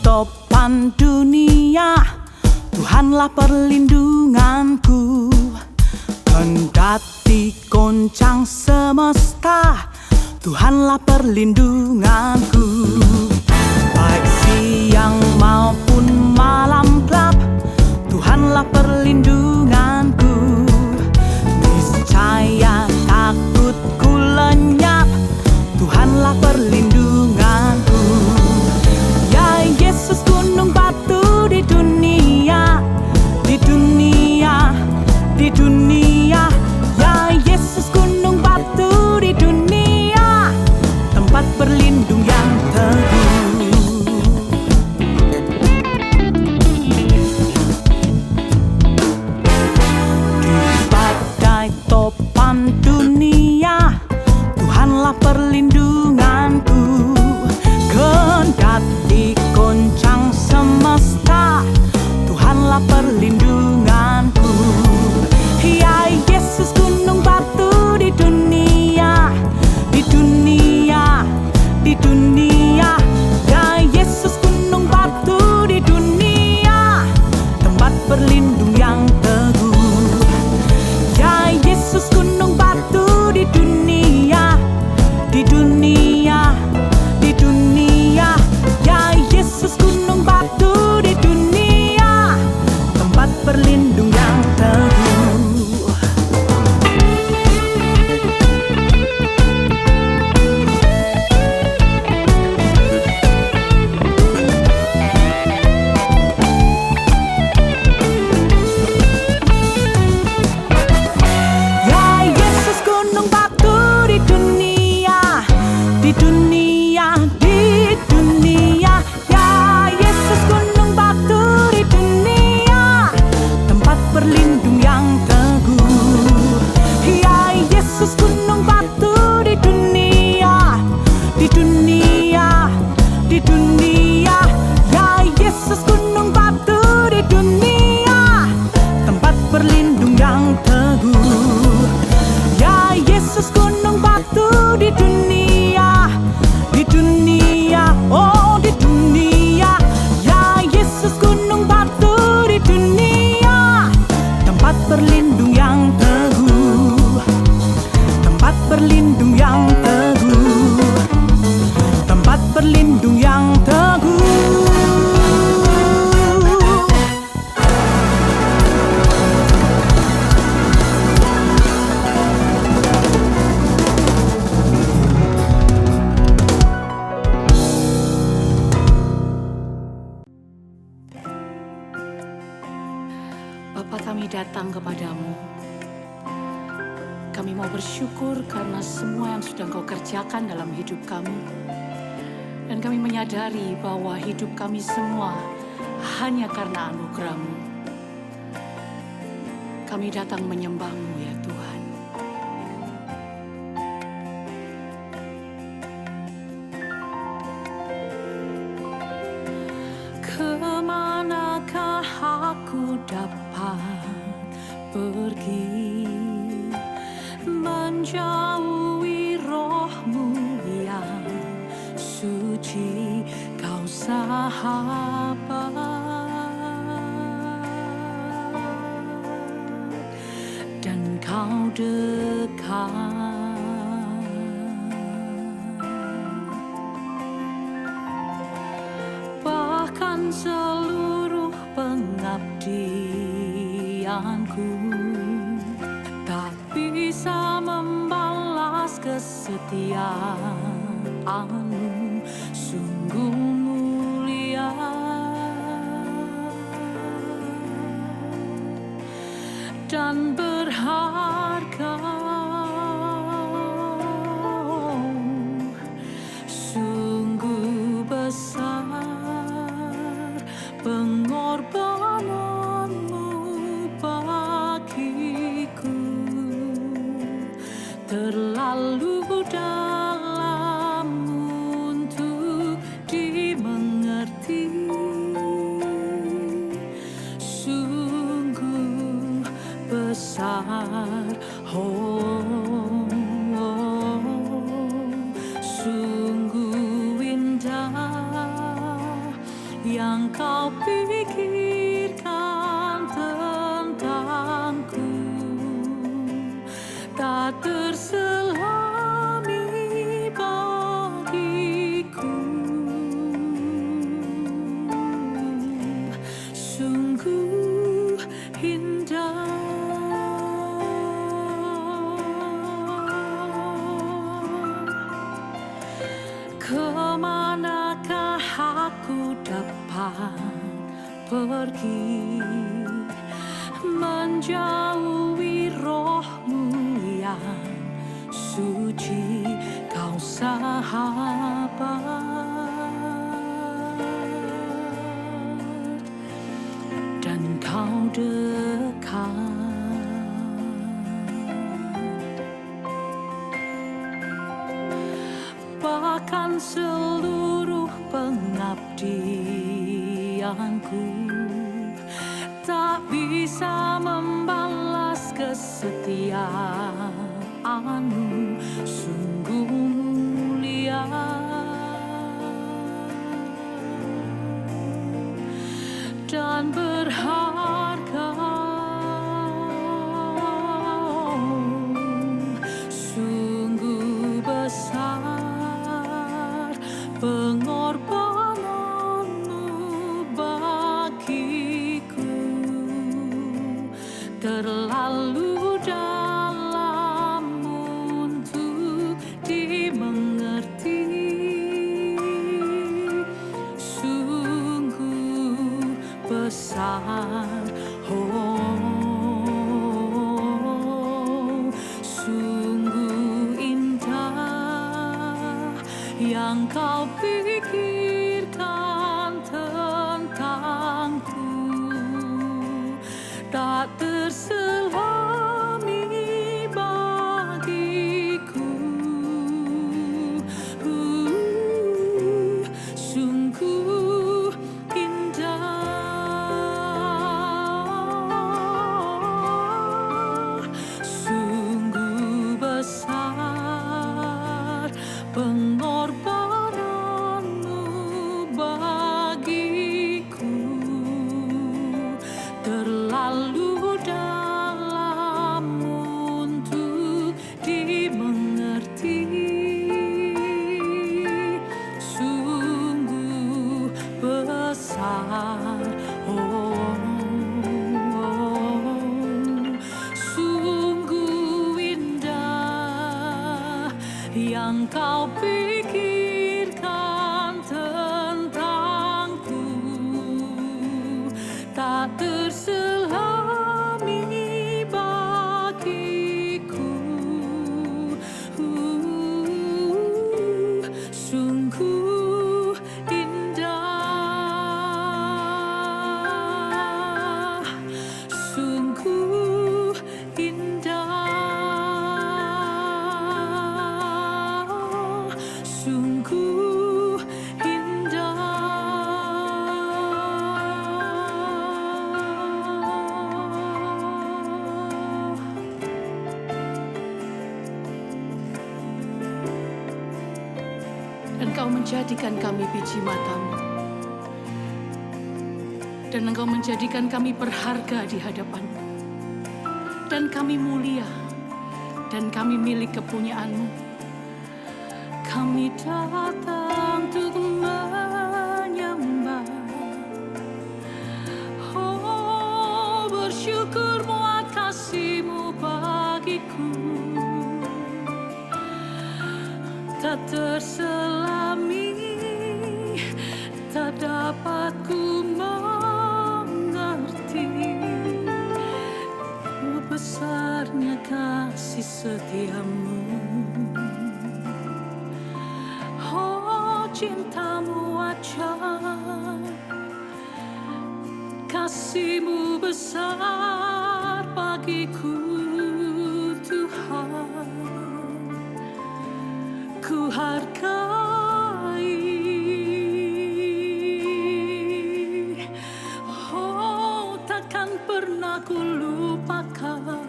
Topan dunia, Tuhanlah perlindunganku. Kendati goncang semesta, Tuhanlah perlindunganku. Baik siang maupun malam gelap, Tuhanlah perlindunganku. Niscaya takutku lenyap, Tuhanlah perlindunganku. Ya Yesus gunung batu di dunia, di dunia, di dunia. Ya Yesus gunung batu di dunia, tempat berlindung yang teguh. Di badai topan dunia, Tuhanlah perlindunganku. Kendati goncang semesta, Tuhanlah perlindunganku. Ya Yesus gunung batu di dunia, di dunia, di dunia. Ya Yesus gunung batu di dunia, tempat berlindung yang teguh. Ya Yesus gunung batu di dunia, di dunia, di dunia. Ya Yesus gunung batu di dunia, tempat berlindung yang teguh. Ya Yesus gunung batu di dunia, di dunia, di dunia. Ya Yesus gunung batu di dunia, tempat berlindung yang teguh. Ya Yesus gunung batu di dunia, di dunia, di dunia. Ya Yesus gunung batu di dunia, tempat berlindung yang teguh. Ya Yesus gunung batu di dunia, di dunia, oh di dunia. Ya Yesus gunung batu di dunia, tempat berlindung yang teguh, tempat berlindung yang teguh, tempat berlindung yang teguh. Bapa, kami datang kepadamu. Kami mau bersyukur karena semua yang sudah Engkau kerjakan dalam hidup kami. Dan kami menyadari bahwa hidup kami semua hanya karena anugerah-Mu. Kami datang menyembah-Mu ya Tuhan. Kemanakah aku dapat pergi menjauhi roh-Mu yang suci, Kau sahabat, dan Kau dekat. Bahkan seluruh pengabdianku tak bisa membalas kesetiaan kemuliaan-Mu sungguh mulia dan berharga. Sungguh besar pengorbanan-Mu bagiku, terlalu dalam untuk dimengerti. Sungguh besar, sungguh indah yang Kau pikirkan tentangku, tak terselami bagiku. Sungguh indah. Kemanakah aku dapat pergi menjauhi Roh-Mu yang suci, Kau sahabat dan Kau dekat. Bahkan seluruh pengabdianku tak bisa membalas kesetiaan-Mu sungguh mulia dan berharga. Sungguh besar pengorbanan-Mu bagiku, terlalu dalam untuk dimengerti. Sungguh besar, sungguh indah yang Kau pikirkan tentangku, tak terselami bagiku. Sungguh indah, sungguh besar pengorbanan-Mu bagiku, terlalu dalam untuk dimengerti. Sungguh besar, sungguh indah yang Kau pikirkan tentangku, tak terselami bagiku. Sungguh indah, sungguh indah, sungguh indah. Engkau menjadikan kami biji mata-Mu, dan Engkau menjadikan kami berharga di hadapan-Mu, dan kami mulia, dan kami milik kepunyaan-Mu. Kami datang untuk menyembah, bersyukur muat kasih-Mu bagiku. tak terselami, tak dapat ku mengerti besarnya kasih setiamu. Oh, cintamu ajaib, kasih-Mu besar bagiku Tuhan, ku hargai. Oh, takkan pernah ku lupakan.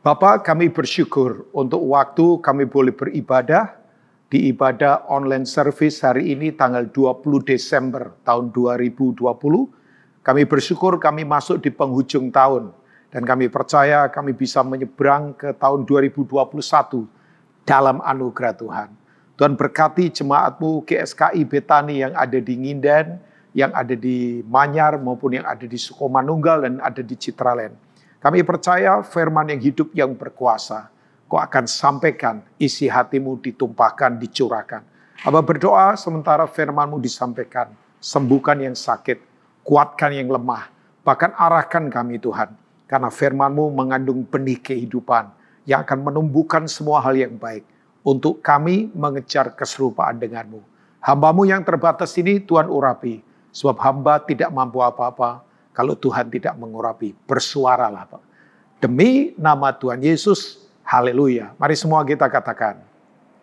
Bapak, kami bersyukur untuk waktu kami boleh beribadah di ibadah online service hari ini tanggal 20 Desember tahun 2020. Kami bersyukur kami masuk di penghujung tahun dan kami percaya kami bisa menyeberang ke tahun 2021 dalam anugerah Tuhan. Tuhan berkati jemaat-Mu GSKI Betani yang ada di Nginden, yang ada di Manyar maupun yang ada di Sukomanunggal dan ada di Citraland. Kami percaya firman yang hidup yang berkuasa, Kau akan sampaikan, isi hatimu ditumpahkan, dicurahkan. Hamba berdoa sementara firman-Mu disampaikan, sembuhkan yang sakit, kuatkan yang lemah, bahkan arahkan kami Tuhan. Karena firman-Mu mengandung benih kehidupan yang akan menumbuhkan semua hal yang baik untuk kami mengejar keserupaan dengan-Mu. Hamba-Mu yang terbatas ini Tuhan urapi, sebab hamba tidak mampu apa-apa kalau Tuhan tidak mengurapi. Bersuaralah Pak. Demi nama Tuhan Yesus, haleluya. Mari semua kita katakan,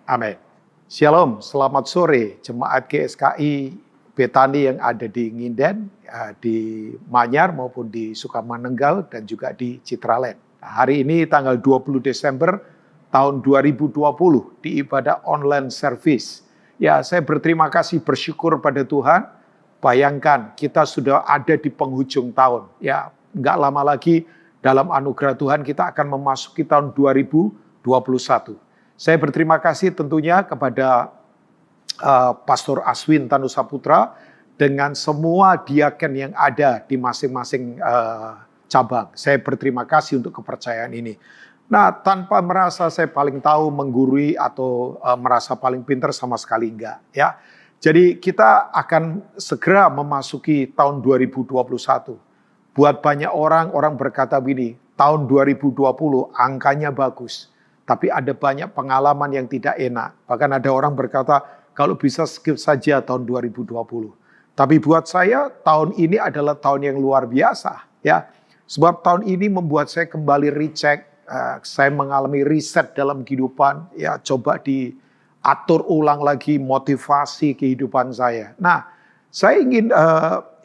amin. Shalom, selamat sore jemaat GSKI Betani yang ada di Nginden, di Manyar maupun di Sukamanunggal dan juga di Citraland. Hari ini tanggal 20 Desember tahun 2020 di ibadah online service. Ya, saya berterima kasih, bersyukur pada Tuhan. Bayangkan kita sudah ada di penghujung tahun. Ya, nggak lama lagi dalam anugerah Tuhan kita akan memasuki tahun 2021. Saya berterima kasih tentunya kepada Pastor Aswin Tanusaputra dengan semua diaken yang ada di masing-masing cabang. Saya berterima kasih untuk kepercayaan ini. Nah, tanpa merasa saya paling tahu, menggurui atau merasa paling pintar, sama sekali enggak. Ya. Jadi kita akan segera memasuki tahun 2021. Buat banyak orang berkata begini, tahun 2020 angkanya bagus. Tapi ada banyak pengalaman yang tidak enak. Bahkan ada orang berkata, kalau bisa skip saja tahun 2020. Tapi buat saya, tahun ini adalah tahun yang luar biasa. Ya, sebab tahun ini membuat saya kembali recheck. Saya mengalami riset dalam kehidupan. Ya, coba atur ulang lagi motivasi kehidupan saya. Nah, saya ingin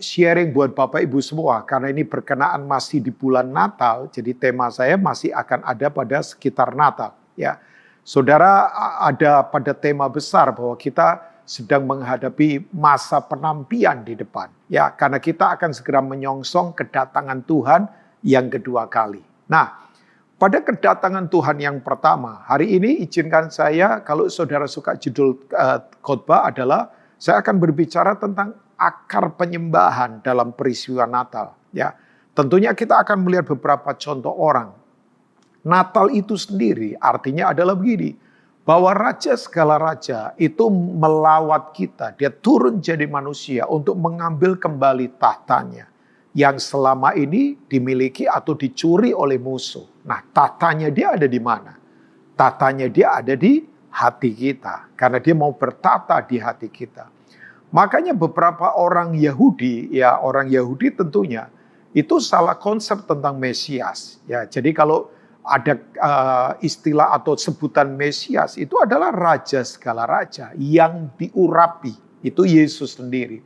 sharing buat Bapak Ibu semua, karena ini berkenaan masih di bulan Natal, jadi tema saya masih akan ada pada sekitar Natal. Ya, Saudara, ada pada tema besar bahwa kita sedang menghadapi masa penantian di depan. Ya, karena kita akan segera menyongsong kedatangan Tuhan yang kedua kali. Nah, pada kedatangan Tuhan yang pertama, hari ini izinkan saya, kalau saudara suka judul khotbah adalah, saya akan berbicara tentang akar penyembahan dalam peristiwa Natal. Ya, tentunya kita akan melihat beberapa contoh orang. Natal itu sendiri artinya adalah begini, bahwa Raja segala raja itu melawat kita, dia turun jadi manusia untuk mengambil kembali tahtanya yang selama ini dimiliki atau dicuri oleh musuh. Nah, tatanya dia ada di mana? Tatanya dia ada di hati kita. Karena dia mau bertata di hati kita. Makanya beberapa orang Yahudi, ya orang Yahudi tentunya, itu salah konsep tentang Mesias. Ya, jadi kalau ada istilah atau sebutan Mesias, itu adalah Raja segala raja yang diurapi. Itu Yesus sendiri.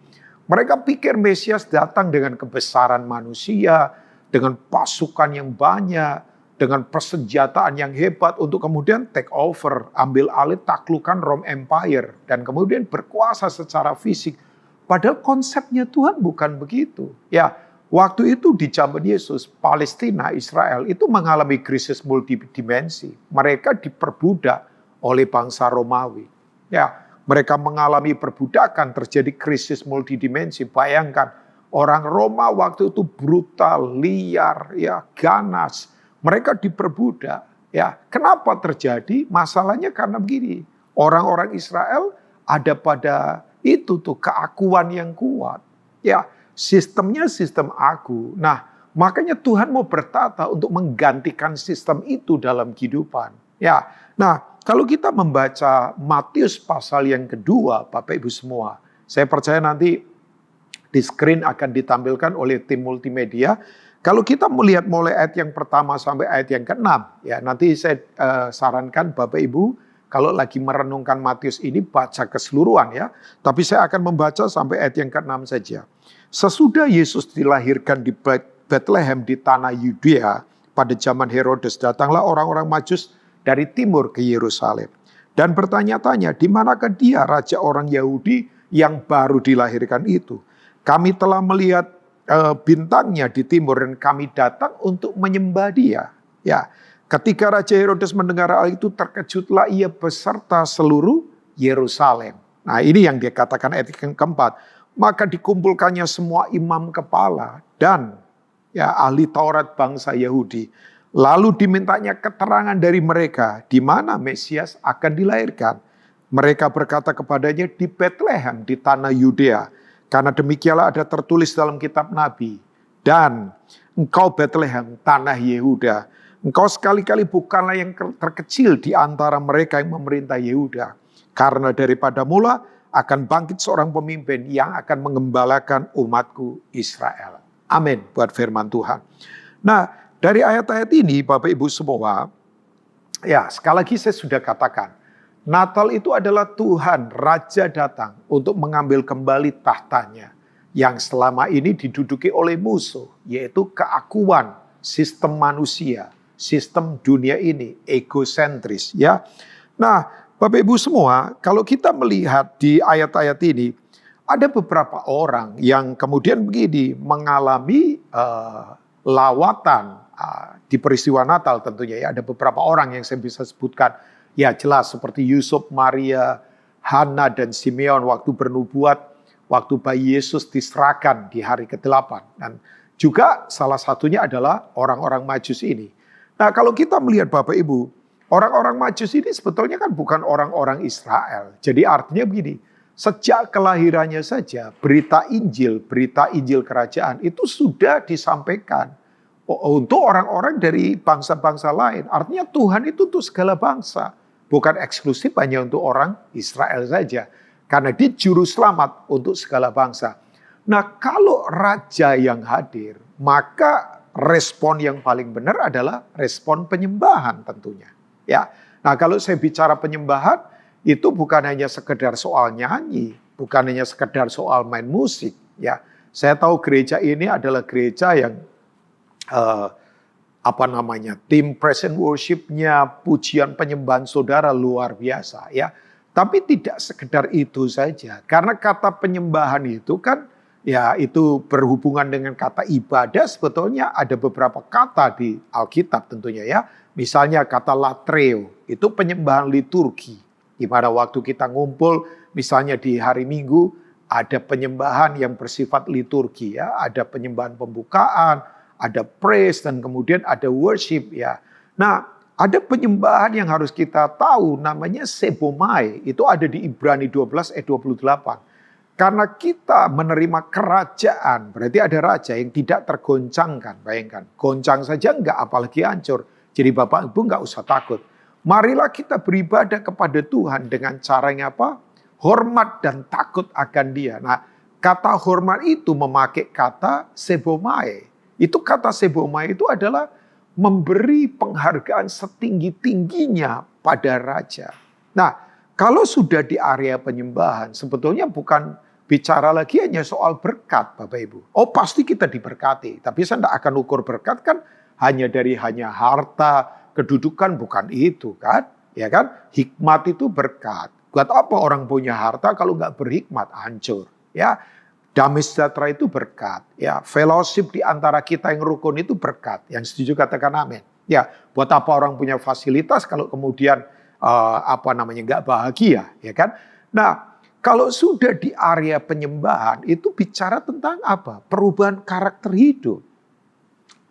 Mereka pikir Mesias datang dengan kebesaran manusia, dengan pasukan yang banyak, dengan persenjataan yang hebat untuk kemudian take over, ambil alih taklukan Rome Empire, dan kemudian berkuasa secara fisik. Padahal konsepnya Tuhan bukan begitu. Ya, waktu itu di zaman Yesus, Palestina, Israel itu mengalami krisis multidimensi. Mereka diperbudak oleh bangsa Romawi. Ya, mereka mengalami perbudakan, terjadi krisis multidimensi. Bayangkan, orang Roma waktu itu brutal, liar, ya, ganas. Mereka diperbudak. Ya, kenapa terjadi? Masalahnya karena begini. Orang-orang Israel ada pada itu tuh keakuan yang kuat. Ya, sistemnya sistem aku. Nah, makanya Tuhan mau bertata untuk menggantikan sistem itu dalam kehidupan. Ya, nah kalau kita membaca Matius pasal yang kedua, Bapak Ibu semua, saya percaya nanti di screen akan ditampilkan oleh tim multimedia. Kalau kita melihat mulai ayat yang pertama sampai ayat yang ke-6, ya nanti saya sarankan Bapak Ibu kalau lagi merenungkan Matius ini baca keseluruhan ya. Tapi saya akan membaca sampai ayat yang ke-6 saja. Sesudah Yesus dilahirkan di Bethlehem di tanah Yudea pada zaman Herodes, datanglah orang-orang Majus dari timur ke Yerusalem dan bertanya-tanya, di manakah dia raja orang Yahudi yang baru dilahirkan itu? Kami telah melihat bintangnya di timur dan kami datang untuk menyembah dia. Ya, ketika Raja Herodes mendengar hal itu terkejutlah ia beserta seluruh Yerusalem. Nah, ini yang dia katakan ayat yang keempat. Maka dikumpulkannya semua imam kepala dan ya ahli Taurat bangsa Yahudi. Lalu dimintanya keterangan dari mereka di mana Mesias akan dilahirkan. Mereka berkata kepadanya di Bethlehem di tanah Yudea. Karena demikianlah ada tertulis dalam kitab Nabi. Dan engkau Bethlehem, tanah Yehuda. Engkau sekali-kali bukanlah yang terkecil di antara mereka yang memerintah Yehuda. Karena daripada mula akan bangkit seorang pemimpin yang akan mengembalakan umatku Israel. Amin buat firman Tuhan. Nah dari ayat-ayat ini Bapak Ibu semua. Ya sekali lagi saya sudah katakan. Natal itu adalah Tuhan, Raja datang untuk mengambil kembali tahtanya yang selama ini diduduki oleh musuh, yaitu keakuan sistem manusia, sistem dunia ini, egosentris. Ya, nah Bapak Ibu semua, kalau kita melihat di ayat-ayat ini, ada beberapa orang yang kemudian begini mengalami lawatan di peristiwa Natal tentunya. Ya, ada beberapa orang yang saya bisa sebutkan. Ya jelas seperti Yusuf, Maria, Hana dan Simeon waktu bernubuat, waktu bayi Yesus diserahkan di hari ke-8. Dan juga salah satunya adalah orang-orang Majus ini. Nah kalau kita melihat Bapak Ibu, orang-orang Majus ini sebetulnya kan bukan orang-orang Israel. Jadi artinya begini, sejak kelahirannya saja berita Injil kerajaan itu sudah disampaikan untuk orang-orang dari bangsa-bangsa lain. Artinya Tuhan itu untuk segala bangsa. Bukan eksklusif hanya untuk orang Israel saja. Karena dia juru selamat untuk segala bangsa. Nah kalau raja yang hadir, maka respon yang paling benar adalah respon penyembahan tentunya. Ya, nah kalau saya bicara penyembahan, itu bukan hanya sekedar soal nyanyi, bukan hanya sekedar soal main musik. Ya, saya tahu gereja ini adalah gereja yang tim praise and worship-nya, pujian penyembahan saudara luar biasa ya. Tapi tidak sekedar itu saja. Karena kata penyembahan itu kan ya itu berhubungan dengan kata ibadah, sebetulnya ada beberapa kata di Alkitab tentunya ya. Misalnya kata latreo, itu penyembahan liturgi. Di mana waktu kita ngumpul misalnya di hari Minggu ada penyembahan yang bersifat liturgi ya, ada penyembahan pembukaan, ada praise dan kemudian ada worship ya. Nah, ada penyembahan yang harus kita tahu namanya sebomai. Itu ada di Ibrani 12 ayat 28. Karena kita menerima kerajaan, berarti ada raja yang tidak tergoncangkan. Bayangkan, goncang saja enggak apalagi hancur. Jadi Bapak Ibu enggak usah takut. Marilah kita beribadah kepada Tuhan dengan cara yang apa? Hormat dan takut akan Dia. Nah, kata hormat itu memakai kata sebomai. Itu kata sebomai itu adalah memberi penghargaan setinggi-tingginya pada raja. Nah, kalau sudah di area penyembahan, sebetulnya bukan bicara lagi hanya soal berkat, Bapak Ibu. Oh, pasti kita diberkati, tapi saya tidak akan ukur berkat kan hanya harta, kedudukan, bukan itu kan? Ya kan? Hikmat itu berkat. Buat apa orang punya harta kalau nggak berhikmat? Hancur. Ya. Damai sejahtera itu berkat. Ya, fellowship di antara kita yang rukun itu berkat. Yang setuju katakan amin. Ya, buat apa orang punya fasilitas kalau kemudian nggak bahagia, ya kan? Nah, kalau sudah di area penyembahan itu bicara tentang apa? Perubahan karakter hidup.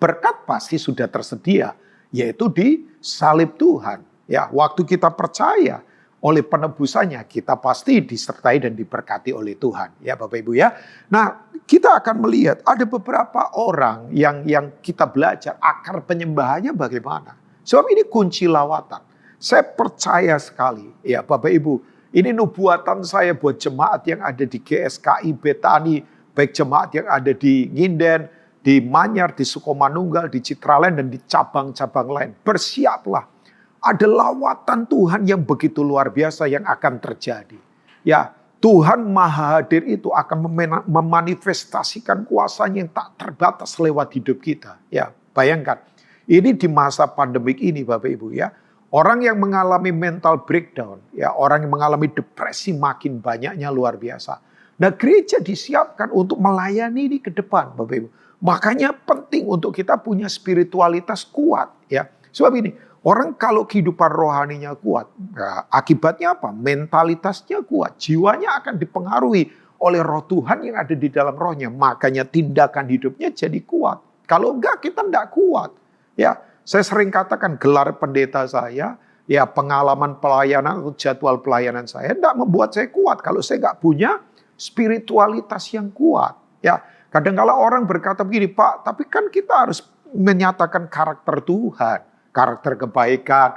Berkat pasti sudah tersedia, yaitu di salib Tuhan. Ya, waktu kita percaya oleh penebusannya, kita pasti disertai dan diberkati oleh Tuhan. Ya, Bapak Ibu ya. Nah, kita akan melihat ada beberapa orang yang kita belajar akar penyembahannya bagaimana. Sebab ini kunci lawatan. Saya percaya sekali, ya Bapak Ibu, ini nubuatan saya buat jemaat yang ada di GSKI Betani, baik jemaat yang ada di Nginden, di Manyar, di Sukomanunggal, di Citraland, dan di cabang-cabang lain. Bersiaplah. Ada lawatan Tuhan yang begitu luar biasa yang akan terjadi. Ya, Tuhan Maha Hadir itu akan memanifestasikan kuasanya yang tak terbatas lewat hidup kita. Ya, bayangkan. Ini di masa pandemik ini Bapak Ibu ya. Orang yang mengalami mental breakdown, ya, orang yang mengalami depresi makin banyaknya luar biasa. Nah, gereja disiapkan untuk melayani ini ke depan Bapak Ibu. Makanya penting untuk kita punya spiritualitas kuat ya. Sebab ini, orang kalau kehidupan rohaninya kuat, nah, akibatnya apa? Mentalitasnya kuat, jiwanya akan dipengaruhi oleh roh Tuhan yang ada di dalam rohnya. Makanya tindakan hidupnya jadi kuat. Kalau enggak, kita enggak kuat. Ya, saya sering katakan gelar pendeta saya, ya pengalaman pelayanan atau jadwal pelayanan saya enggak membuat saya kuat kalau saya enggak punya spiritualitas yang kuat. Ya, kadang-kala orang berkata begini, Pak, tapi kan kita harus menyatakan karakter Tuhan. Karakter kebaikan,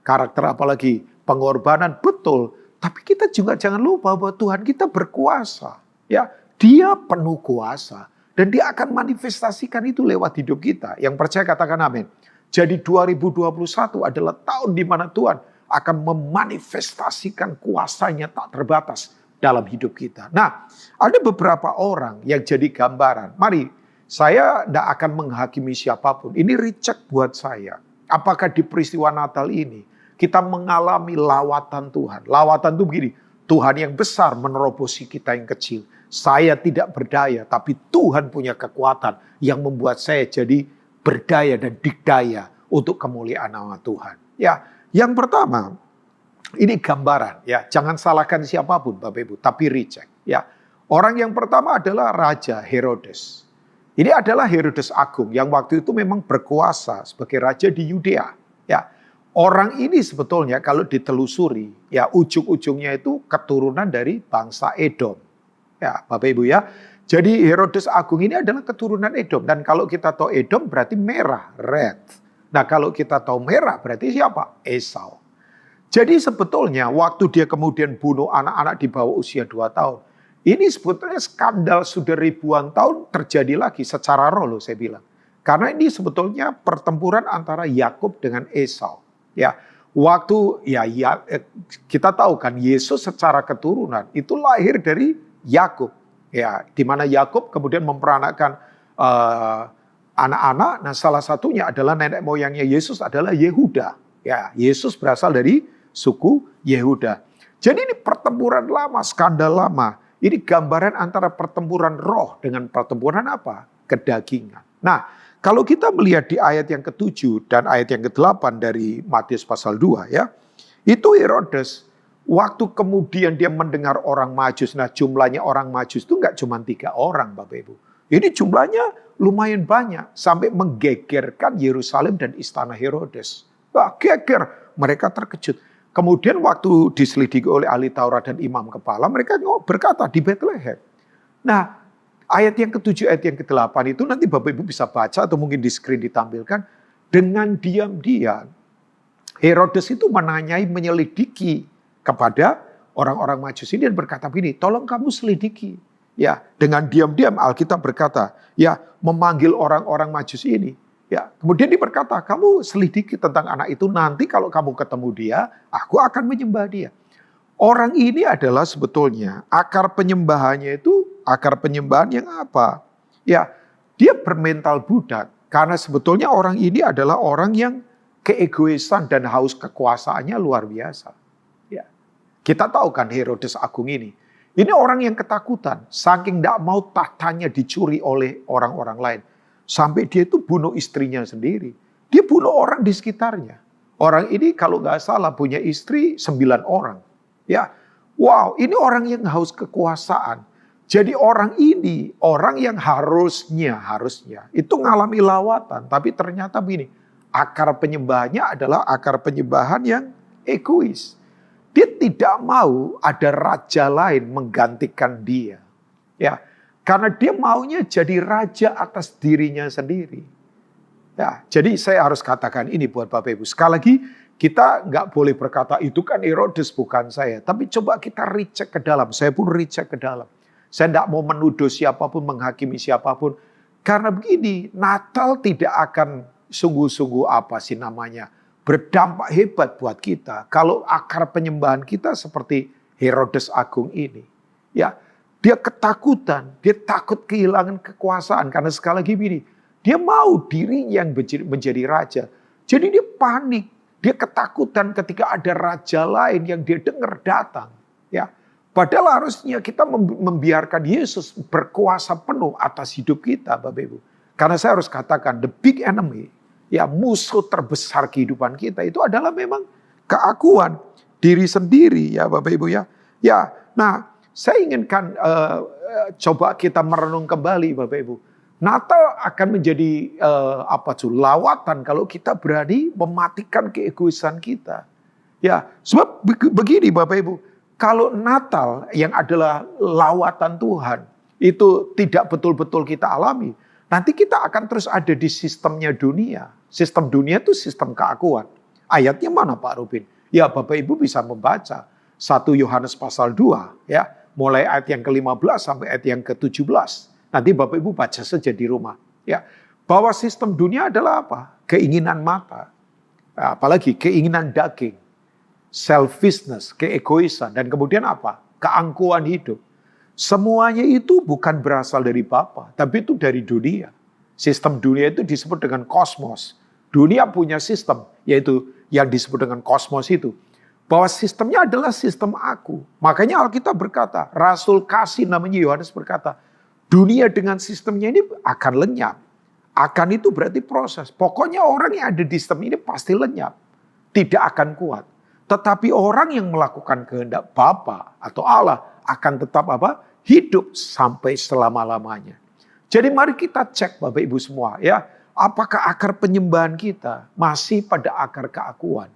karakter apalagi pengorbanan, betul. Tapi kita juga jangan lupa bahwa Tuhan kita berkuasa. Ya, Dia penuh kuasa dan Dia akan manifestasikan itu lewat hidup kita. Yang percaya katakan amin. Jadi 2021 adalah tahun di mana Tuhan akan memanifestasikan kuasanya tak terbatas dalam hidup kita. Nah, ada beberapa orang yang jadi gambaran. Mari, saya tidak akan menghakimi siapapun. Ini recheck buat saya. Apakah di peristiwa Natal ini kita mengalami lawatan Tuhan? Lawatan itu begini, Tuhan yang besar menerobosi kita yang kecil. Saya tidak berdaya, tapi Tuhan punya kekuatan yang membuat saya jadi berdaya dan dikdaya untuk kemuliaan nama Tuhan. Ya, yang pertama, ini gambaran. Ya, jangan salahkan siapapun, Bapak Ibu, tapi recheck. Ya, orang yang pertama adalah Raja Herodes. Ini adalah Herodes Agung yang waktu itu memang berkuasa sebagai raja di Yudea. Ya, orang ini sebetulnya kalau ditelusuri, ya ujung-ujungnya itu keturunan dari bangsa Edom. Ya, Bapak Ibu ya. Jadi Herodes Agung ini adalah keturunan Edom. Dan kalau kita tahu Edom berarti merah, red. Nah, kalau kita tahu merah berarti siapa? Esau. Jadi sebetulnya waktu dia kemudian bunuh anak-anak di bawah usia 2 tahun. Ini sebetulnya skandal sudah ribuan tahun terjadi lagi secara roh loh saya bilang. Karena ini sebetulnya pertempuran antara Yakub dengan Esau. Ya, waktu kita tahu kan Yesus secara keturunan itu lahir dari Yakub. Ya, di mana Yakub kemudian memperanakkan anak-anak. Nah, salah satunya adalah nenek moyangnya Yesus adalah Yehuda. Ya, Yesus berasal dari suku Yehuda. Jadi ini pertempuran lama, skandal lama. Ini gambaran antara pertempuran roh dengan pertempuran apa? Kedagingan. Nah, kalau kita melihat di ayat yang ke-7 dan ayat yang ke-8 dari Matius pasal 2 ya. Itu Herodes, waktu kemudian dia mendengar orang Majus. Nah, jumlahnya orang Majus itu enggak cuma 3 orang Bapak Ibu. Ini jumlahnya lumayan banyak. Sampai menggegerkan Yerusalem dan istana Herodes. Wah, geger. Mereka terkejut. Kemudian waktu diselidiki oleh ahli Taurat dan imam kepala, mereka berkata di Bethlehem. Nah, ayat yang ke-7, ayat yang ke-8 itu nanti Bapak Ibu bisa baca atau mungkin di screen ditampilkan. Dengan diam-diam, Herodes itu menyelidiki kepada orang-orang Majus ini dan berkata begini, tolong kamu selidiki. Ya, dengan diam-diam Alkitab berkata, ya memanggil orang-orang Majus ini. Ya, kemudian dia berkata, kamu selidiki tentang anak itu, nanti kalau kamu ketemu dia, aku akan menyembah dia. Orang ini adalah sebetulnya akar penyembahannya itu, akar penyembahan yang apa? Ya, dia bermental budak, karena sebetulnya orang ini adalah orang yang keegoisan dan haus kekuasaannya luar biasa. Ya, kita tahu kan Herodes Agung ini. Ini orang yang ketakutan, saking tidak mau tahtanya dicuri oleh orang-orang lain. Sampai dia itu bunuh istrinya sendiri. Dia bunuh orang di sekitarnya. Orang ini kalau nggak salah punya istri 9 orang. Ya, wow, ini orang yang haus kekuasaan. Jadi orang ini, orang yang harusnya itu ngalami lawatan. Tapi ternyata begini, akar penyembahannya adalah akar penyembahan yang egois. Dia tidak mau ada raja lain menggantikan dia. Ya, karena dia maunya jadi raja atas dirinya sendiri. Ya, jadi saya harus katakan ini buat Bapak Ibu. Sekali lagi, kita nggak boleh berkata itu kan Herodes bukan saya. Tapi coba kita recheck ke dalam. Saya pun recheck ke dalam. Saya tidak mau menuduh siapapun, menghakimi siapapun. Karena begini, Natal tidak akan sungguh-sungguh apa sih namanya, berdampak hebat buat kita kalau akar penyembahan kita seperti Herodes Agung ini. Ya, dia ketakutan, dia takut kehilangan kekuasaan karena sekali lagi begini, dia mau dirinya yang menjadi raja. Jadi dia panik, dia ketakutan ketika ada raja lain yang dia dengar datang. Ya, padahal harusnya kita membiarkan Yesus berkuasa penuh atas hidup kita, Bapak Ibu. Karena saya harus katakan the big enemy, ya musuh terbesar kehidupan kita itu adalah memang keakuan diri sendiri ya Bapak Ibu ya. Ya, nah saya inginkan coba kita merenung kembali Bapak Ibu. Natal akan menjadi lawatan kalau kita berani mematikan keegoisan kita. Ya, sebab begini Bapak Ibu, kalau Natal yang adalah lawatan Tuhan itu tidak betul-betul kita alami, nanti kita akan terus ada di sistemnya dunia. Sistem dunia itu sistem keakuan. Ayatnya mana Pak Rubin? Ya Bapak Ibu bisa membaca 1 Yohanes pasal 2 ya, mulai ayat yang ke-15 sampai ayat yang ke-17. Nanti Bapak Ibu baca saja di rumah ya. Bahwa sistem dunia adalah apa? Keinginan mata. Apalagi keinginan daging, selfishness, keegoisan dan kemudian apa? Keangkuhan hidup. Semuanya itu bukan berasal dari Bapa, tapi itu dari dunia. Sistem dunia itu disebut dengan kosmos. Dunia punya sistem, yaitu yang disebut dengan kosmos itu. Bahwa sistemnya adalah sistem aku. Makanya Alkitab berkata, Rasul kasih namanya Yohanes berkata, dunia dengan sistemnya ini akan lenyap. Akan itu berarti proses. Pokoknya orang yang ada di sistem ini pasti lenyap. Tidak akan kuat. Tetapi orang yang melakukan kehendak Bapa atau Allah akan tetap apa? Hidup sampai selama-lamanya. Jadi mari kita cek Bapak Ibu semua ya. Apakah akar penyembahan kita masih pada akar keakuan?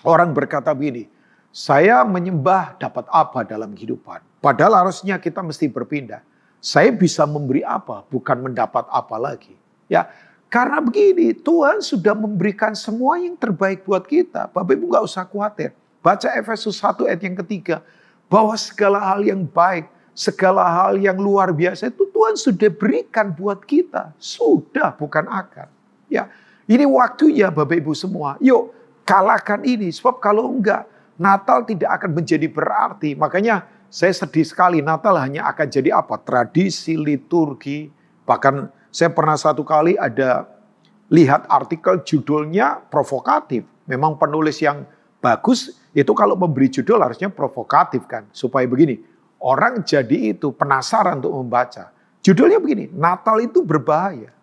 Orang berkata begini, saya menyembah dapat apa dalam kehidupan? Padahal harusnya kita mesti berpindah. Saya bisa memberi apa, bukan mendapat apa lagi. Ya, karena begini, Tuhan sudah memberikan semua yang terbaik buat kita. Bapak Ibu nggak usah khawatir. Baca Efesus 1 ayat yang ketiga. Bahwa segala hal yang baik, segala hal yang luar biasa itu Tuhan sudah berikan buat kita. Sudah, bukan akan. Ya, ini waktunya Bapak Ibu semua. Yuk, kalahkan ini. Sebab kalau enggak, Natal tidak akan menjadi berarti. Makanya saya sedih sekali Natal hanya akan jadi apa? Tradisi, liturgi. Bahkan saya pernah satu kali ada lihat artikel judulnya provokatif. Memang penulis yang bagus itu kalau memberi judul harusnya provokatif kan. Supaya begini, orang jadi itu penasaran untuk membaca. Judulnya begini, Natal itu berbahaya.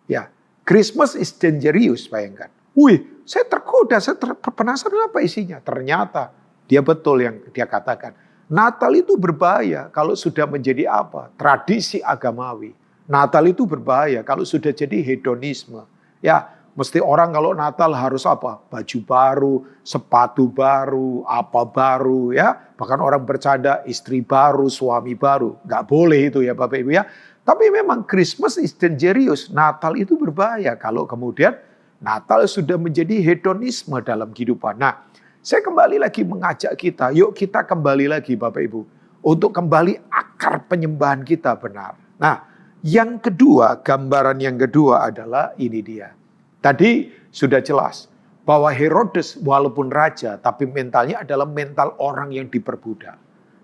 Ya, Christmas is dangerous, bayangkan. Wih, saya tergoda, saya penasaran apa isinya. Ternyata dia betul yang dia katakan. Natal itu berbahaya kalau sudah menjadi apa? Tradisi agamawi. Natal itu berbahaya kalau sudah jadi hedonisme. Ya, mesti orang kalau Natal harus apa? Baju baru, sepatu baru, apa baru ya. Bahkan orang bercanda istri baru, suami baru. Nggak boleh itu ya Bapak Ibu ya. Tapi memang Christmas is dangerous. Natal itu berbahaya kalau kemudian Natal sudah menjadi hedonisme dalam kehidupan. Nah, saya kembali lagi mengajak kita, yuk kita kembali lagi Bapak Ibu. Untuk kembali akar penyembahan kita benar. Nah, yang kedua, gambaran yang kedua adalah ini dia. Tadi sudah jelas bahwa Herodes walaupun raja, tapi mentalnya adalah mental orang yang diperbudak.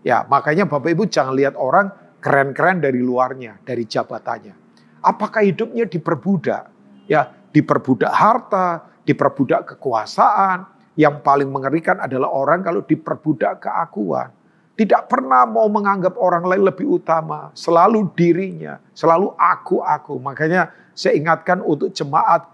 Ya, makanya Bapak Ibu jangan lihat orang keren-keren dari luarnya, dari jabatannya. Apakah hidupnya diperbudak? Ya, diperbudak harta, diperbudak kekuasaan. Yang paling mengerikan adalah orang kalau diperbudak keakuan. Tidak pernah mau menganggap orang lain lebih utama. Selalu dirinya, selalu aku. Makanya saya ingatkan untuk jemaat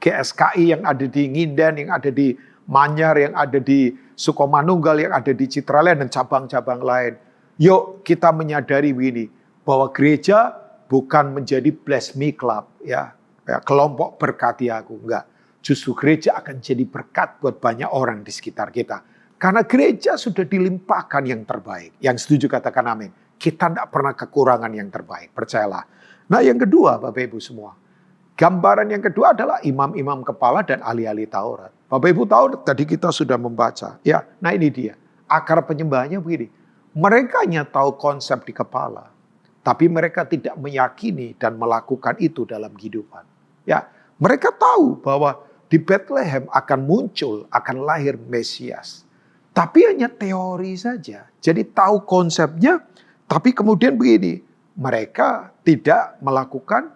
GSKI yang ada di Nginden, yang ada di Manyar, yang ada di Sukomanunggal, yang ada di Citraland dan cabang-cabang lain. Yuk kita menyadari begini, bahwa gereja bukan menjadi bless me club, ya kelompok berkati aku, enggak. Justru gereja akan jadi berkat buat banyak orang di sekitar kita. Karena gereja sudah dilimpahkan yang terbaik. Yang setuju katakan amin. Kita tidak pernah kekurangan yang terbaik, percayalah. Nah yang kedua Bapak Ibu semua, gambaran yang kedua adalah imam-imam kepala dan ahli-ahli Taurat. Bapak Ibu tahu tadi kita sudah membaca. Ya, nah ini dia. Akar penyembahannya begini. Mereka hanya tahu konsep di kepala. Tapi mereka tidak meyakini dan melakukan itu dalam kehidupan. Ya, mereka tahu bahwa di Bethlehem akan muncul, akan lahir Mesias. Tapi hanya teori saja. Jadi tahu konsepnya, tapi kemudian begini. Mereka tidak melakukan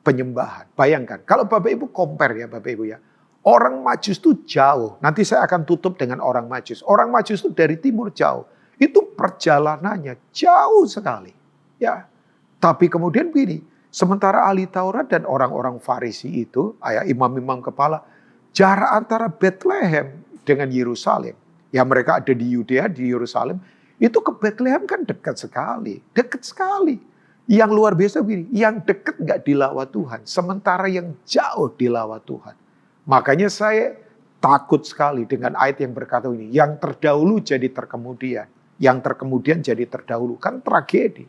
penyembahan. Bayangkan, kalau Bapak Ibu compare ya Bapak Ibu ya. Orang Majus itu jauh. Nanti saya akan tutup dengan orang Majus. Orang Majus itu dari timur jauh. Itu perjalanannya jauh sekali. Ya, tapi kemudian begini. Sementara ahli Taurat dan orang-orang Farisi itu, imam-imam kepala, jarak antara Bethlehem dengan Yerusalem. Ya mereka ada di Yudea, di Yerusalem. Itu ke Bethlehem kan dekat sekali. Dekat sekali. Yang luar biasa begini, yang dekat nggak dilawat Tuhan. Sementara yang jauh dilawat Tuhan. Makanya saya takut sekali dengan ayat yang berkata ini. Yang terdahulu jadi terkemudian. Yang terkemudian jadi terdahulu. Kan tragedi.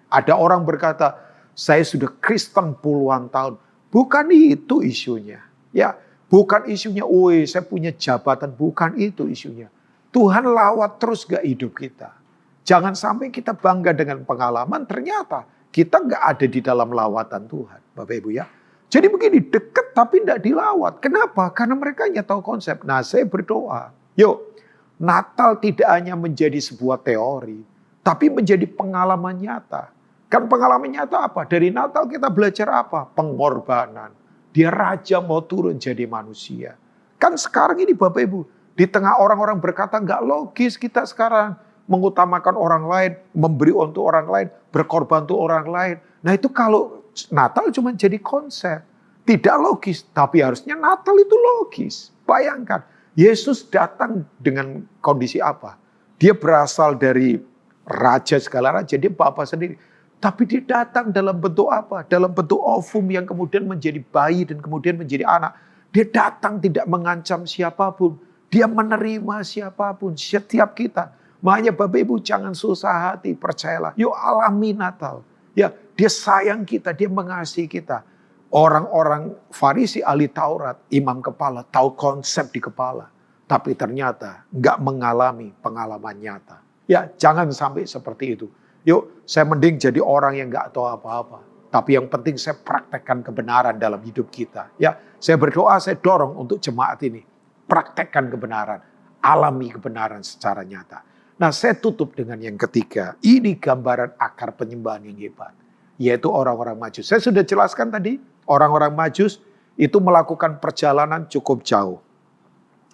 Ada orang berkata, saya sudah Kristen puluhan tahun. Bukan itu isunya. Ya, bukan isunya, saya punya jabatan. Bukan itu isunya. Tuhan lawat terus gak hidup kita. Jangan sampai kita bangga dengan pengalaman, ternyata kita gak ada di dalam lawatan Tuhan. Bapak Ibu ya. Jadi begini, dekat tapi tidak dilawat. Kenapa? Karena mereka hanya tahu konsep. Nah saya berdoa, yuk Natal tidak hanya menjadi sebuah teori, tapi menjadi pengalaman nyata. Kan pengalaman nyata apa? Dari Natal kita belajar apa? Pengorbanan. Dia raja mau turun jadi manusia. Kan sekarang ini Bapak Ibu, di tengah orang-orang berkata nggak logis kita sekarang mengutamakan orang lain, memberi untuk orang lain, berkorban untuk orang lain. Nah itu kalau Natal cuma jadi konsep. Tidak logis, tapi harusnya Natal itu logis. Bayangkan, Yesus datang dengan kondisi apa? Dia berasal dari raja segala raja, dia Bapa sendiri. Tapi dia datang dalam bentuk apa? Dalam bentuk ovum yang kemudian menjadi bayi dan kemudian menjadi anak. Dia datang tidak mengancam siapapun. Dia menerima siapapun, setiap kita. Makanya Bapak Ibu jangan susah hati, percayalah. Yuk alami Natal. Ya, dia sayang kita, dia mengasihi kita. Orang-orang Farisi, ahli Taurat, imam kepala, tahu konsep di kepala. Tapi ternyata nggak mengalami pengalaman nyata. Ya, jangan sampai seperti itu. Yuk, saya mending jadi orang yang nggak tahu apa-apa. Tapi yang penting saya praktekkan kebenaran dalam hidup kita. Ya, saya berdoa, saya dorong untuk jemaat ini. Praktekkan kebenaran, alami kebenaran secara nyata. Nah, saya tutup dengan yang ketiga. Ini gambaran akar penyembahan yang hebat. Yaitu orang-orang Majus. Saya sudah jelaskan tadi, orang-orang Majus itu melakukan perjalanan cukup jauh.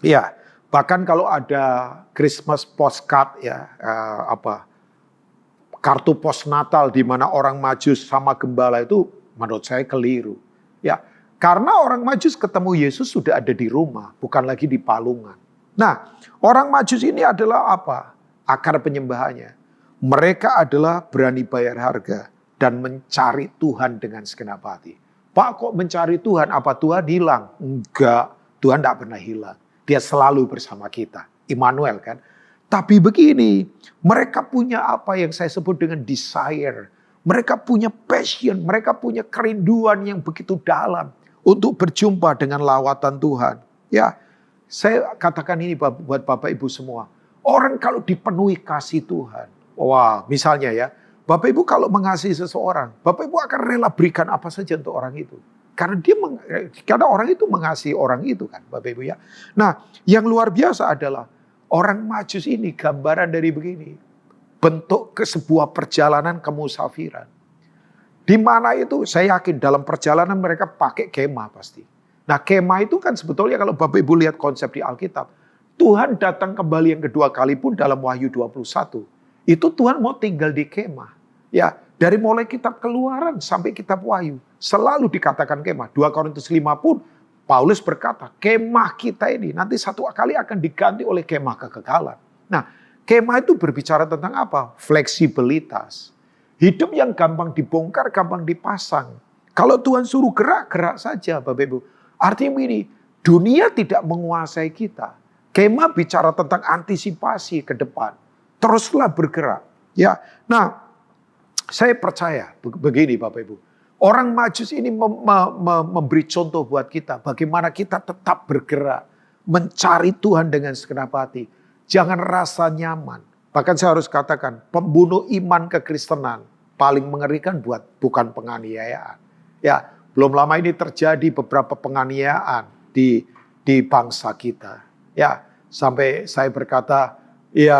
Ya, bahkan kalau ada Christmas postcard ya, kartu pos Natal di mana orang Majus sama gembala itu menurut saya keliru. Ya, karena orang Majus ketemu Yesus sudah ada di rumah, bukan lagi di palungan. Nah, orang Majus ini adalah apa? Akar penyembahannya. Mereka adalah berani bayar harga dan mencari Tuhan dengan segenap hati. Pak, kok mencari Tuhan? Apa Tuhan hilang? Enggak, Tuhan tidak pernah hilang. Dia selalu bersama kita. Immanuel kan? Tapi begini, mereka punya apa yang saya sebut dengan desire. Mereka punya passion, mereka punya kerinduan yang begitu dalam untuk berjumpa dengan lawatan Tuhan. Ya, saya katakan ini buat Bapak Ibu semua. Orang kalau dipenuhi kasih Tuhan, wah misalnya ya, Bapak Ibu kalau mengasihi seseorang, Bapak Ibu akan rela berikan apa saja untuk orang itu. Karena orang itu mengasihi orang itu kan Bapak Ibu ya. Nah yang luar biasa adalah orang Majus ini gambaran dari begini. Bentuk ke sebuah perjalanan kemusafiran. Di mana itu saya yakin dalam perjalanan mereka pakai kemah pasti. Nah kemah itu kan sebetulnya kalau Bapak Ibu lihat konsep di Alkitab. Tuhan datang kembali yang kedua kali pun dalam Wahyu 21. Itu Tuhan mau tinggal di kemah. Ya, dari mulai kitab Keluaran sampai kitab Wahyu selalu dikatakan kemah. 2 Korintus 5 pun Paulus berkata, kemah kita ini nanti satu kali akan diganti oleh kemah kekekalan. Nah, kemah itu berbicara tentang apa? Fleksibilitas. Hidup yang gampang dibongkar, gampang dipasang. Kalau Tuhan suruh gerak, gerak saja Bapak Ibu. Artinya begini, dunia tidak menguasai kita. Kemah bicara tentang antisipasi ke depan. Teruslah bergerak. Ya, nah saya percaya begini Bapak Ibu. Orang Majus ini memberi contoh buat kita. Bagaimana kita tetap bergerak. Mencari Tuhan dengan segenap hati. Jangan rasa nyaman. Bahkan saya harus katakan, pembunuh iman kekristenan paling mengerikan bukan penganiayaan. Ya, belum lama ini terjadi beberapa penganiayaan di bangsa kita. Ya, sampai saya berkata, ya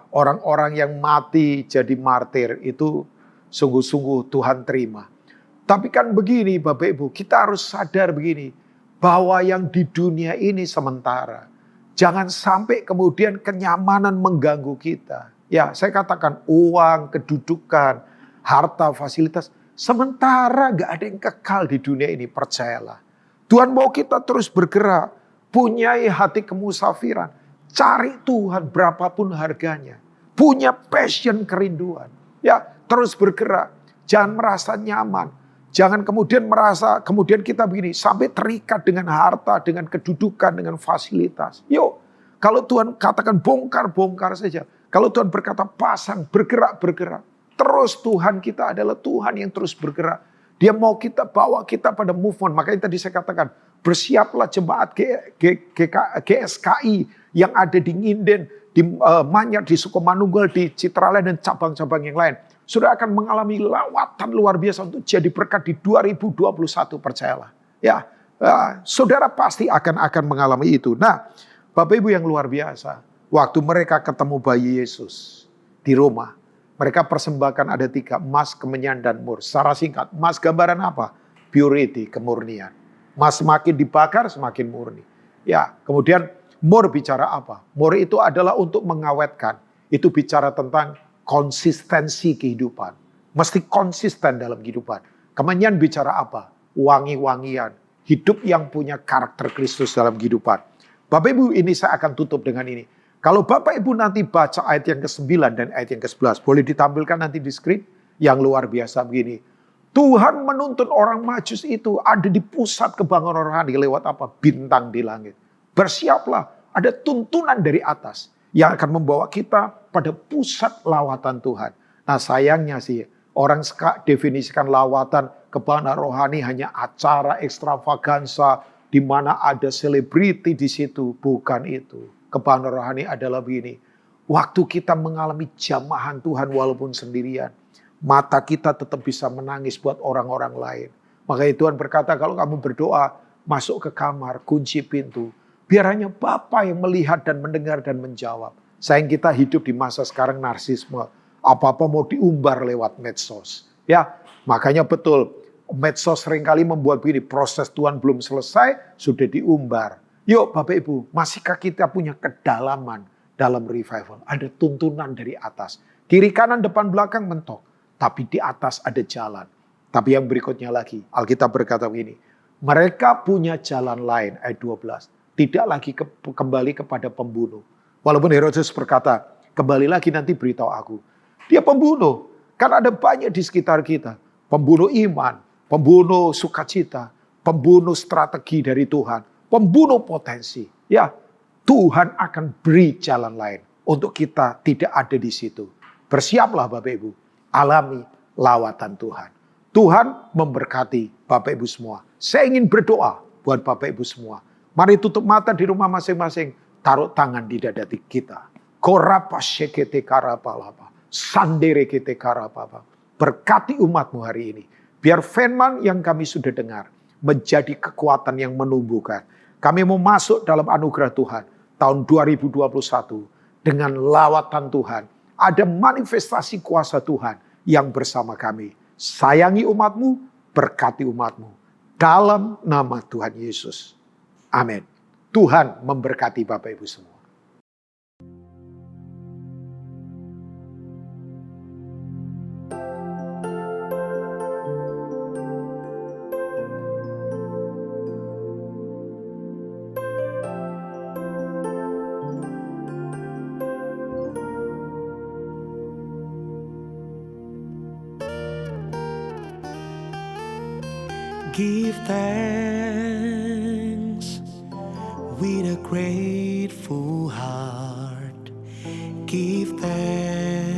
orang-orang yang mati jadi martir itu sungguh-sungguh Tuhan terima. Tapi kan begini Bapak Ibu, kita harus sadar begini, bahwa yang di dunia ini sementara. Jangan sampai kemudian kenyamanan mengganggu kita. Ya, saya katakan uang, kedudukan, harta, fasilitas, sementara gak ada yang kekal di dunia ini, percayalah. Tuhan mau kita terus bergerak, punyai hati kemusafiran, cari Tuhan berapapun harganya, punya passion kerinduan. Ya, terus bergerak, jangan merasa nyaman. Jangan kemudian kemudian kita begini, sampai terikat dengan harta, dengan kedudukan, dengan fasilitas. Yuk, kalau Tuhan katakan bongkar, bongkar saja. Kalau Tuhan berkata pasang, bergerak, bergerak. Terus Tuhan kita adalah Tuhan yang terus bergerak. Dia mau kita bawa kita pada move on. Makanya tadi saya katakan, bersiaplah jemaat GSKI yang ada di Nginden, di Manyar, di Sukomanunggal, di Citraland, dan cabang-cabang yang lain. Sudah akan mengalami lawatan luar biasa untuk jadi berkat di 2021, percayalah. Ya, saudara pasti akan mengalami itu. Nah, Bapak Ibu yang luar biasa, waktu mereka ketemu bayi Yesus di rumah, mereka persembahkan ada 3, emas, kemenyan, dan mur. Secara singkat, emas gambaran apa? Purity, kemurnian. Emas semakin dibakar, semakin murni. Ya, kemudian mur bicara apa? Mur itu adalah untuk mengawetkan. Itu bicara tentang konsistensi kehidupan. Mesti konsisten dalam kehidupan. Kemenyan bicara apa? Wangi-wangian. Hidup yang punya karakter Kristus dalam kehidupan. Bapak Ibu, ini saya akan tutup dengan ini. Kalau Bapak Ibu nanti baca ayat yang ke-9 dan ayat yang ke-11. Boleh ditampilkan nanti di skrip. Yang luar biasa begini. Tuhan menuntun orang Majus itu ada di pusat kebangunan rohani lewat apa? Bintang di langit. Bersiaplah, ada tuntunan dari atas yang akan membawa kita pada pusat lawatan Tuhan. Nah sayangnya sih, orang definisikan lawatan kebangunan rohani hanya acara ekstravaganza di mana ada selebriti di situ. Bukan itu. Kebangunan rohani adalah begini. Waktu kita mengalami jamahan Tuhan walaupun sendirian, mata kita tetap bisa menangis buat orang-orang lain. Makanya Tuhan berkata, kalau kamu berdoa, masuk ke kamar, kunci pintu. Biar hanya Bapa yang melihat dan mendengar dan menjawab. Sayang kita hidup di masa sekarang narsisme. Apa-apa mau diumbar lewat medsos. Ya, makanya betul. Medsos seringkali membuat begini. Proses Tuhan belum selesai, sudah diumbar. Yuk Bapak Ibu, masihkah kita punya kedalaman dalam revival? Ada tuntunan dari atas. Kiri kanan depan belakang mentok. Tapi di atas ada jalan. Tapi yang berikutnya lagi, Alkitab berkata begini. Mereka punya jalan lain, ayat 12. Tidak lagi kembali kepada pembunuh. Walaupun Herodes berkata, kembali lagi nanti beritahu aku. Dia pembunuh. Kan ada banyak di sekitar kita. Pembunuh iman, pembunuh sukacita, pembunuh strategi dari Tuhan, pembunuh potensi. Ya, Tuhan akan beri jalan lain untuk kita tidak ada di situ. Bersiaplah Bapak Ibu, alami lawatan Tuhan. Tuhan memberkati Bapak Ibu semua. Saya ingin berdoa buat Bapak Ibu semua. Mari tutup mata di rumah masing-masing. Taruh tangan di dada kita. Korapa shekete karapalapa. Sandere kete karapapa. Berkati umatmu hari ini. Biar firman yang kami sudah dengar menjadi kekuatan yang menumbuhkan. Kami mau masuk dalam anugerah Tuhan. Tahun 2021. Dengan lawatan Tuhan. Ada manifestasi kuasa Tuhan yang bersama kami. Sayangi umatmu, berkati umatmu. Dalam nama Tuhan Yesus. Amin. Tuhan memberkati Bapak Ibu semua. Give thanks with a grateful heart. Give thanks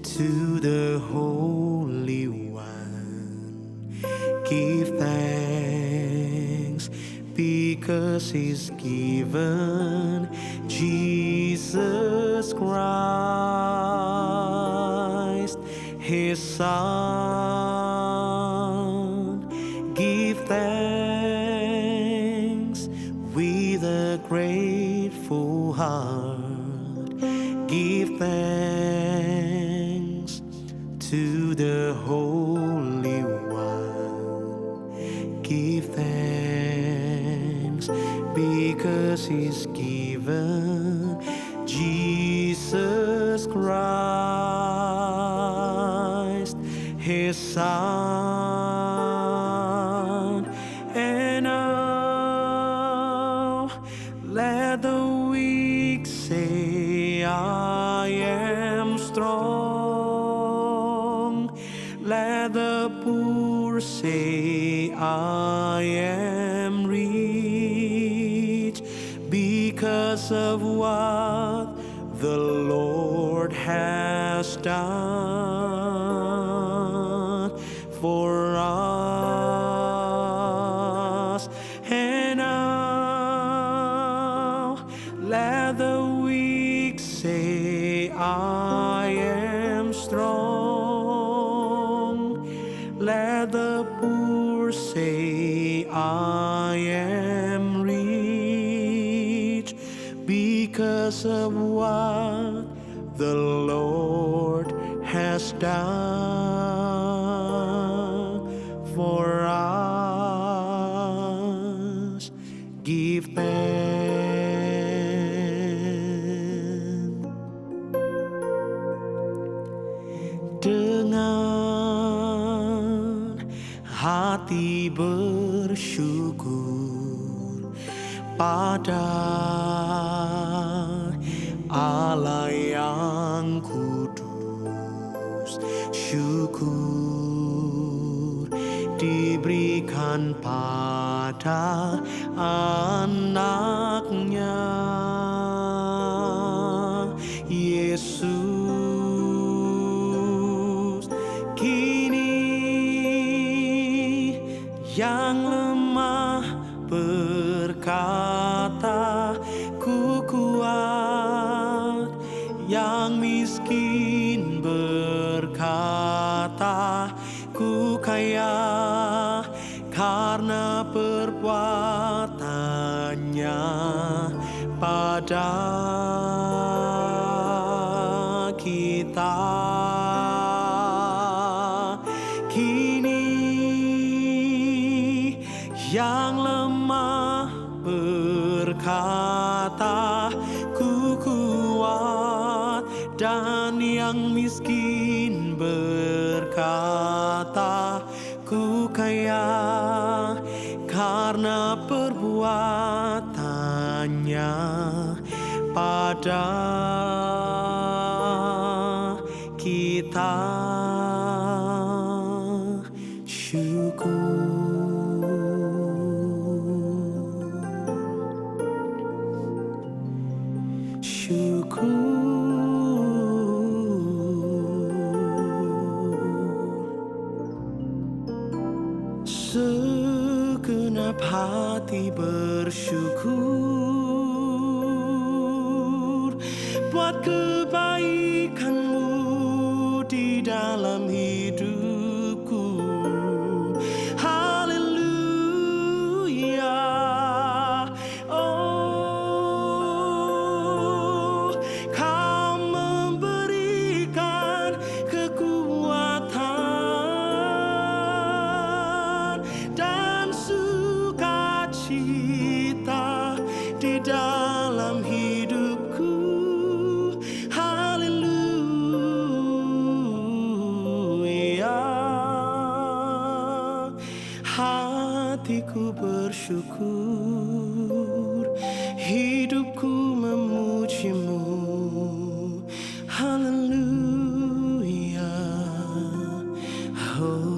to the Holy One. Give thanks because He's given Jesus Christ, His Son. Give thanks with a grateful heart. Give thanks to the Holy One. Give thanks because He's given Jesus Christ, His Son. And now let the weak say, I am strong. Let the poor say, I am rich, because of what the Lord has done for us. And now let the weak say, I am strong. Let the poor say, I am rich, because of what the Lord has done for us. Give thanks. Dengan hati bersyukur pada Allah yang kudus, syukur diberikan pada anaknya Yesus. Kini yang lemah berkata, ku kuat. Yang miskin berkata, ku kaya, karena perbuatannya pada kita. Kini yang lemah berkata, ku kuat. Dan yang miskin berkata, ku kaya, karena perbuatannya pada kita. Syukur. Segenap hati bersyukur buat kebaikanmu di dalam hidupku. Haleluya. Oh, Kau memberikan kekuatan dan sukacita di dalam hidupku. Haleluya. Hatiku bersyukur, hidupku memujimu. Haleluya. Oh.